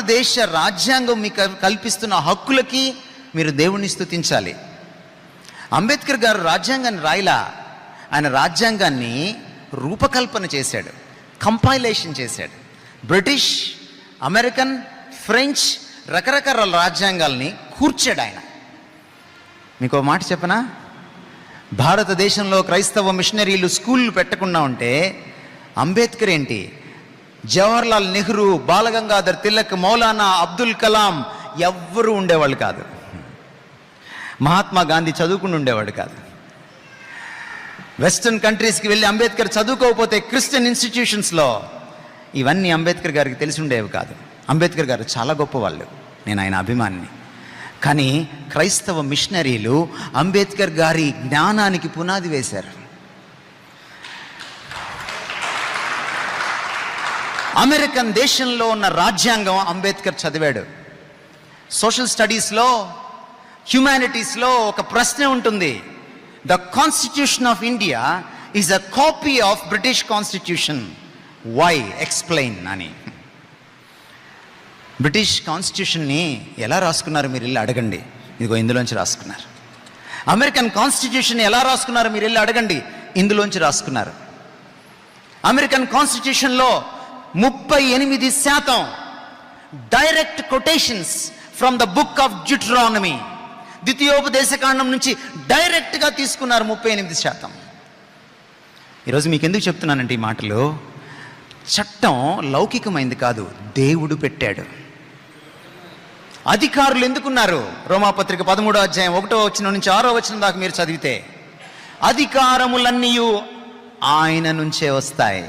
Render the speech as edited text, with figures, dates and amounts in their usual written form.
భారతదేశ రాజ్యాంగం మీకు కల్పిస్తున్న హక్కులకి మీరు దేవుణ్ణి స్తుతించాలి. అంబేద్కర్ గారు రాజ్యాంగాన్ని రాయలా, ఆయన రాజ్యాంగాన్ని రూపకల్పన చేశాడు, కంపైలేషన్ చేశాడు. బ్రిటిష్, అమెరికన్, ఫ్రెంచ్ రకరకాల రాజ్యాంగాల్ని కూర్చాడు ఆయన. మీకు మాట చెప్పనా, భారతదేశంలో క్రైస్తవ మిషనరీలు స్కూళ్ళు పెట్టకుండా ఉంటే అంబేద్కర్ ఏంటి, జవహర్లాల్ నెహ్రూ, బాలగంగాధర్ తిలక్, మౌలానా అబ్దుల్ కలాం ఎవ్వరూ ఉండేవాళ్ళు కాదు. మహాత్మా గాంధీ చదువుకుని ఉండేవాడు కాదు. వెస్టర్న్ కంట్రీస్కి వెళ్ళి అంబేద్కర్ చదువుకోకపోతే క్రిస్టియన్ ఇన్స్టిట్యూషన్స్లో ఇవన్నీ అంబేద్కర్ గారికి తెలిసి ఉండేవి కాదు. అంబేద్కర్ గారు చాలా గొప్పవాళ్ళు, నేను ఆయన అభిమానిని. కానీ క్రైస్తవ మిషనరీలు అంబేద్కర్ గారి జ్ఞానానికి పునాది వేశారు. అమెరికన్ దేశంలో ఉన్న రాజ్యాంగం అంబేద్కర్ చదివాడు. సోషల్ స్టడీస్లో, హ్యుమానిటీస్లో ఒక ప్రశ్న ఉంటుంది, the constitution of India is a copy of British constitution, why explain అని. బ్రిటిష్ కాన్స్టిట్యూషన్ని ఎలా రాసుకున్నారు మీరు వెళ్ళి అడగండి, ఇదిగో ఇందులోంచి రాసుకున్నారు. అమెరికన్ కాన్స్టిట్యూషన్ ఎలా రాసుకున్నారు మీరు వెళ్ళి అడగండి, ఇందులోంచి రాసుకున్నారు. అమెరికన్ కాన్స్టిట్యూషన్లో 38% direct quotations from the book of Deuteronomy, ద్వితీయోపదేశకాండం నుంచి డైరెక్ట్గా తీసుకున్నారు 38%. ఈరోజు మీకు ఎందుకు చెప్తున్నానంటే ఈ మాటలు, చట్టం లౌకికమైంది కాదు, దేవుడు పెట్టాడు. అధికారులు ఎందుకున్నారు? రోమాపత్రిక 13వ అధ్యాయం 1వ వచనం నుంచి 6వ వచనం దాకా మీరు చదివితే అధికారములన్నీ ఆయన నుంచే వస్తాయి.